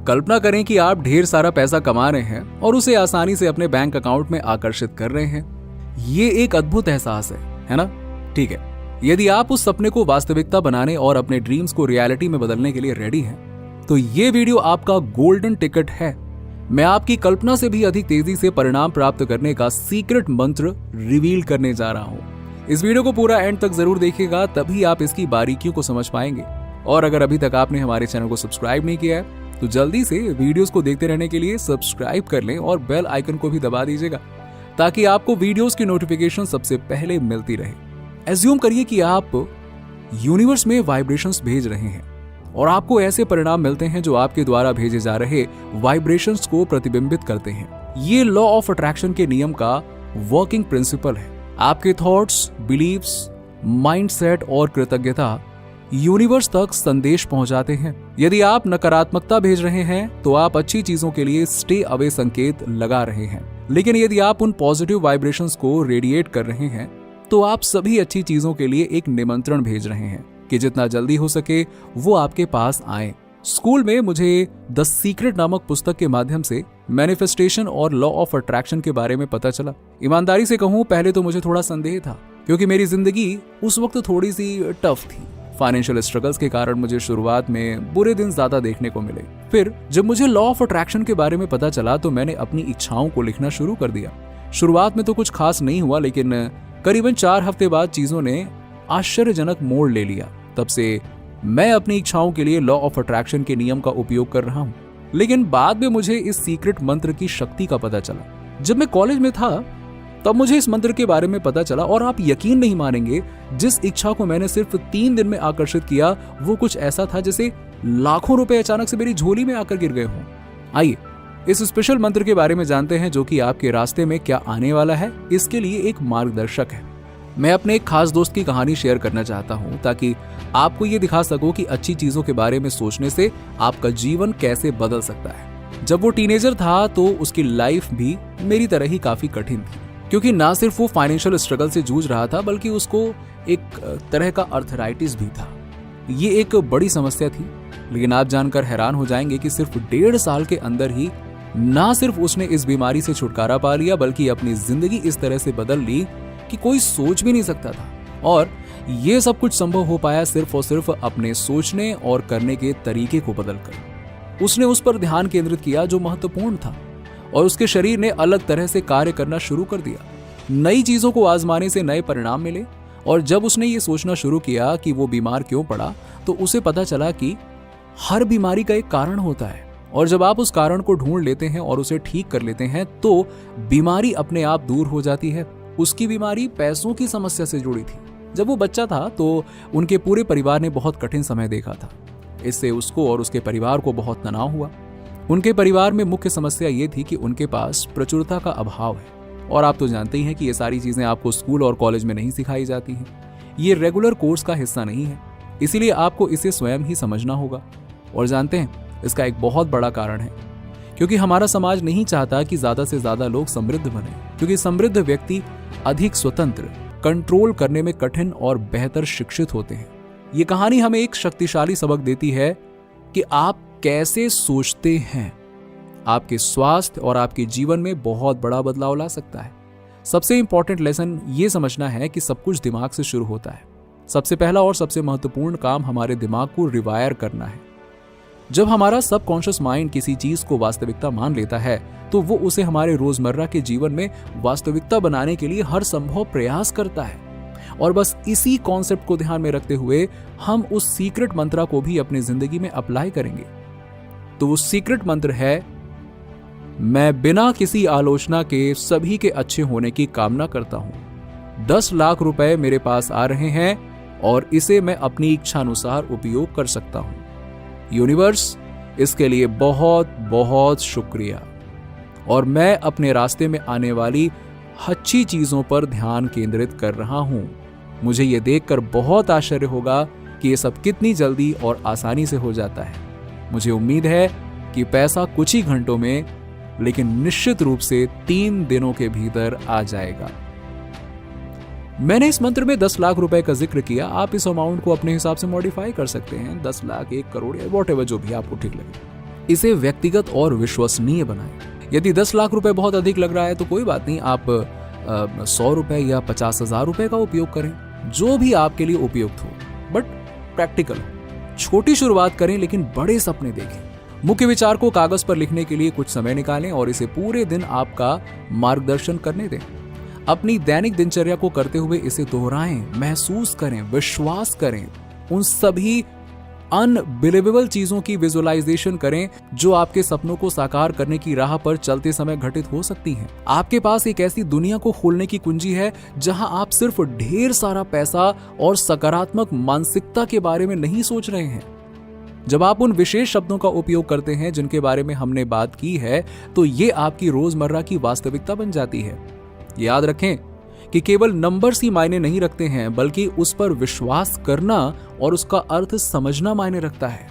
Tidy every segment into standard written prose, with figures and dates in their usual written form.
कल्पना करें कि आप ढेर सारा पैसा कमा रहे हैं और उसे आसानी से अपने बैंक अकाउंट में आकर्षित कर रहे हैं। ये एक अद्भुत एहसास है ना? ठीक है, यदि आप उस सपने को वास्तविकता बनाने और अपने ड्रीम्स को रियलिटी में बदलने के लिए रेडी हैं, तो ये वीडियो आपका गोल्डन टिकट है। मैं आपकी कल्पना से भी अधिक तेजी से परिणाम प्राप्त करने का सीक्रेट मंत्र रिवील करने जा रहा हूं। इस वीडियो को पूरा एंड तक जरूर देखिएगा, तभी आप इसकी बारीकियों को समझ पाएंगे। और अगर अभी तक आपने हमारे चैनल को सब्सक्राइब नहीं किया है तो जल्दी से वीडियोस को देखते रहने के लिए सब्सक्राइब कर लें और बेल आइकन को भी दबा दीजिएगा, ताकि आपको वीडियोस की नोटिफिकेशन सबसे पहले मिलती रहे। एज्यूम करिए कि आप यूनिवर्स में वाइब्रेशंस भेज रहे हैं और आपको ऐसे परिणाम मिलते हैं जो आपके द्वारा भेजे जा रहे वाइब्रेशंस को प्रतिबिंबित करते हैं। ये लॉ ऑफ अट्रैक्शन के नियम का वर्किंग प्रिंसिपल है। आपके थॉट्स, बिलीव्स, माइंडसेट और कृतज्ञता यूनिवर्स तक संदेश पहुंचाते हैं। यदि आप नकारात्मकता भेज रहे हैं तो आप अच्छी चीजों के लिए स्टे अवे संकेत लगा रहे हैं, लेकिन यदि आप उन पॉजिटिव वाइब्रेशंस को रेडिएट कर रहे हैं तो आप सभी अच्छी चीजों के लिए एक निमंत्रण भेज रहे हैं कि जितना जल्दी हो सके वो आपके पास आए। स्कूल में मुझे द सीक्रेट नामक पुस्तक के माध्यम से मैनिफेस्टेशन और लॉ ऑफ अट्रैक्शन के बारे में पता चला। ईमानदारी से कहूं, पहले तो मुझे थोड़ा संदेह था, क्योंकि मेरी जिंदगी उस वक्त थोड़ी सी टफ थी। फाइनेंशियल स्ट्रगल्स के कारण मुझे शुरुआत में बुरे दिन ज्यादा देखने को मिले। फिर जब मुझे लॉ ऑफ अट्रैक्शन के बारे में पता चला तो मैंने अपनी इच्छाओं को लिखना शुरू कर दिया। शुरुआत में तो कुछ खास नहीं हुआ, लेकिन करीबन 4 हफ्ते बाद चीजों ने आश्चर्यजनक मोड़ ले लिया। तब से मैं अपनी इच्छाओं के लिए लॉ ऑफ अट्रैक्शन के नियम का उपयोग कर रहा हूँ। लेकिन बाद में मुझे इस सीक्रेट मंत्र की शक्ति का पता चला। जब मैं कॉलेज में था तब मुझे इस मंत्र के बारे में पता चला, और आप यकीन नहीं मानेंगे, जिस इच्छा को मैंने सिर्फ 3 दिन में आकर्षित किया वो कुछ ऐसा था जैसे लाखों रुपए अचानक से मेरी झोली में आकर गिर गए हों। आइए इस स्पेशल मंत्र के बारे में जानते हैं, जो कि आपके रास्ते में क्या आने वाला है इसके लिए एक मार्गदर्शक है। मैं अपने एक खास दोस्त की कहानी शेयर करना चाहता हूं, ताकि आपको ये दिखा सकूं कि अच्छी चीजों के बारे में सोचने से आपका जीवन कैसे बदल सकता है। जब वो टीनेजर था तो उसकी लाइफ भी मेरी तरह ही काफी कठिन थी, क्योंकि ना सिर्फ वो फाइनेंशियल स्ट्रगल से जूझ रहा था, बल्कि उसको एक तरह का अर्थराइटिस भी था। ये एक बड़ी समस्या थी, लेकिन आप जानकर हैरान हो जाएंगे कि सिर्फ 1.5 साल के अंदर ही ना सिर्फ उसने इस बीमारी से छुटकारा पा लिया, बल्कि अपनी जिंदगी इस तरह से बदल ली कि कोई सोच भी नहीं सकता था। और ये सब कुछ संभव हो पाया सिर्फ और सिर्फ अपने सोचने और करने के तरीके को बदलकर। उसने उस पर ध्यान केंद्रित किया जो महत्वपूर्ण था, और उसके शरीर ने अलग तरह से कार्य करना शुरू कर दिया। नई चीजों को आजमाने से नए परिणाम मिले, और जब उसने ये सोचना शुरू किया कि वो बीमार क्यों पड़ा, तो उसे पता चला कि हर बीमारी का एक कारण होता है, और जब आप उस कारण को ढूंढ लेते हैं और उसे ठीक कर लेते हैं तो बीमारी अपने आप दूर हो जाती है। उसकी बीमारी पैसों की समस्या से जुड़ी थी। जब वो बच्चा था तो उनके पूरे परिवार ने बहुत कठिन समय देखा था। इससे उसको और उसके परिवार को बहुत तनाव हुआ। उनके परिवार में मुख्य समस्या ये थी कि उनके पास प्रचुरता का अभाव है, और आप तो जानते ही हैं कि ये सारी चीजें आपको स्कूल और कॉलेज में नहीं सिखाई जाती हैं। ये रेगुलर कोर्स का हिस्सा नहीं है, इसीलिए आपको इसे स्वयं ही समझना होगा। और जानते हैं, इसका एक बहुत बड़ा कारण है क्योंकि हमारा समाज नहीं चाहता कि ज्यादा से ज्यादा लोग समृद्ध बने, क्योंकि समृद्ध व्यक्ति अधिक स्वतंत्र, कंट्रोल करने में कठिन और बेहतर शिक्षित होते हैं। ये कहानी हमें एक शक्तिशाली सबक देती है कि आप कैसे सोचते हैं आपके स्वास्थ्य और आपके जीवन में बहुत बड़ा बदलाव ला सकता है। सबसे इंपॉर्टेंट लेसन ये समझना है कि सब कुछ दिमाग से शुरू होता है। सबसे पहला और सबसे महत्वपूर्ण काम हमारे दिमाग को रिवायर करना है। जब हमारा सबकॉन्शियस माइंड किसी चीज को वास्तविकता मान लेता है तो वो उसे हमारे रोजमर्रा के जीवन में वास्तविकता बनाने के लिए हर संभव प्रयास करता है। और बस इसी कॉन्सेप्ट को ध्यान में रखते हुए हम उस सीक्रेट मंत्र को भी अपनी जिंदगी में अप्लाई करेंगे। तो वो सीक्रेट मंत्र है, मैं बिना किसी आलोचना के सभी के अच्छे होने की कामना करता हूं। 10 लाख रुपए मेरे पास आ रहे हैं और इसे मैं अपनी इच्छा अनुसार उपयोग कर सकता हूं। यूनिवर्स, इसके लिए बहुत बहुत शुक्रिया, और मैं अपने रास्ते में आने वाली अच्छी चीजों पर ध्यान केंद्रित कर रहा हूं। मुझे यह देखकर बहुत आश्चर्य होगा कि यह सब कितनी जल्दी और आसानी से हो जाता है। मुझे उम्मीद है कि पैसा कुछ ही घंटों में, लेकिन निश्चित रूप से 3 दिनों के भीतर आ जाएगा। मैंने इस मंत्र में 10 लाख रुपए का जिक्र किया। आप इस अमाउंट को अपने हिसाब से मॉडिफाई कर सकते हैं, 10 लाख, 1 करोड़ या वॉट एवर, जो भी आपको ठीक लगे। इसे व्यक्तिगत और विश्वसनीय बनाएं। यदि 10 लाख रुपए बहुत अधिक लग रहा है तो कोई बात नहीं, आप 100 रुपए या 50,000 रुपए का उपयोग करें, जो भी आपके लिए उपयुक्त हो, बट प्रैक्टिकल हो। छोटी शुरुआत करें लेकिन बड़े सपने देखें। मुख्य विचार को कागज पर लिखने के लिए कुछ समय निकालें और इसे पूरे दिन आपका मार्गदर्शन करने दें। अपनी दैनिक दिनचर्या को करते हुए इसे दोहराएं, महसूस करें, विश्वास करें। उन सभी अनबिलीवेबल चीजों की विजुअलाइजेशन करें जो आपके सपनों को साकार करने की राह पर चलते समय घटित हो सकती हैं। आपके पास एक ऐसी दुनिया को खोलने की कुंजी है जहां आप सिर्फ ढेर सारा पैसा और सकारात्मक मानसिकता के बारे में नहीं सोच रहे हैं। जब आप उन विशेष शब्दों का उपयोग करते हैं जिनके बारे में हमने बात की है, तो ये आपकी रोजमर्रा की वास्तविकता बन जाती है। याद रखें कि केवल नंबर्स ही मायने नहीं रखते हैं, बल्कि उस पर विश्वास करना और उसका अर्थ समझना मायने रखता है।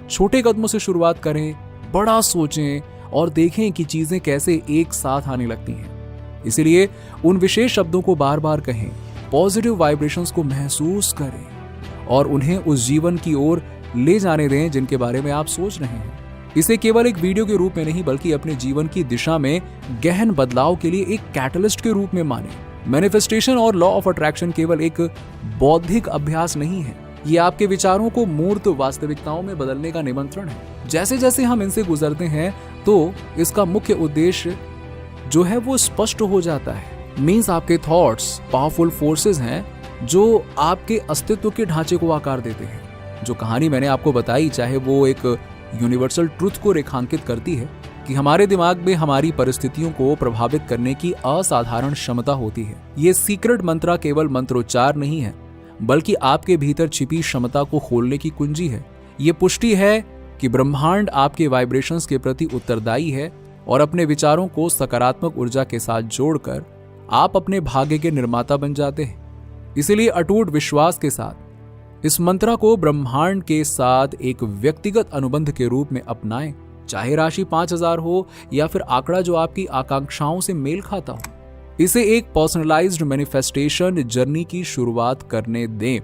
छोटे कदमों से शुरुआत करें, बड़ा सोचें और देखें कि चीजें कैसे एक साथ आने लगती हैं। इसलिए उन विशेष शब्दों को बार बार कहें, पॉजिटिव वाइब्रेशंस को महसूस करें और उन्हें उस जीवन की ओर ले जाने दें जिनके बारे में आप सोच रहे हैं। इसे केवल एक वीडियो के रूप में नहीं, बल्कि अपने जीवन की दिशा में गहन बदलाव के लिए एक कैटलिस्ट के रूप में माने। मैनिफेस्टेशन और लॉ ऑफ अट्रैक्शन केवल एक बौद्धिक अभ्यास नहीं है, ये आपके विचारों को मूर्त वास्तविकताओं में बदलने का निमंत्रण है। जैसे जैसे हम इनसे गुजरते हैं तो इसका मुख्य उद्देश्य जो है वो स्पष्ट हो जाता है। मीन्स आपके थॉट्स पावरफुल फोर्सेस हैं जो आपके अस्तित्व के ढांचे को आकार देते हैं। जो कहानी मैंने आपको बताई, चाहे वो एक यूनिवर्सल ट्रुथ को रेखांकित करती है कि हमारे दिमाग में हमारी परिस्थितियों को प्रभावित करने की असाधारण क्षमता होती है। ये सीक्रेट मंत्र केवल मंत्रोच्चार नहीं है, बल्कि आपके भीतर छिपी क्षमता को खोलने की कुंजी है। ये पुष्टि है कि ब्रह्मांड आपके वाइब्रेशंस के प्रति उत्तरदायी है और अपने विचारों को सकारात्मक ऊर्जा के साथ जोड़कर आप अपने भाग्य के निर्माता बन जाते हैं। इसलिए अटूट विश्वास के साथ इस मंत्र को ब्रह्मांड के साथ एक व्यक्तिगत अनुबंध के रूप में अपनाएं, चाहे राशि 5,000 हो या फिर आंकड़ा जो आपकी आकांक्षाओं से मेल खाता हो। इसे एक पर्सनलाइज्ड मैनिफेस्टेशन जर्नी की शुरुआत करने दें।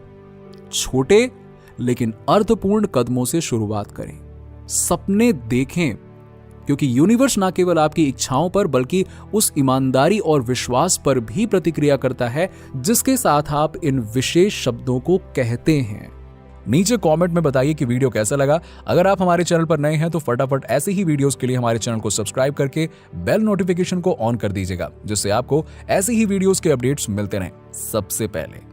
छोटे लेकिन अर्थपूर्ण कदमों से शुरुआत करें। सपने देखें, क्योंकि यूनिवर्स ना केवल आपकी इच्छाओं पर बल्कि उस ईमानदारी और विश्वास पर भी प्रतिक्रिया करता है जिसके साथ आप इन विशेष शब्दों को कहते हैं। नीचे कमेंट में बताइए कि वीडियो कैसा लगा। अगर आप हमारे चैनल पर नए हैं तो फटाफट ऐसे ही वीडियोस के लिए हमारे चैनल को सब्सक्राइब करके बेल नोटिफिकेशन को ऑन कर दीजिएगा, जिससे आपको ऐसे ही वीडियोस के अपडेट्स मिलते रहें सबसे पहले।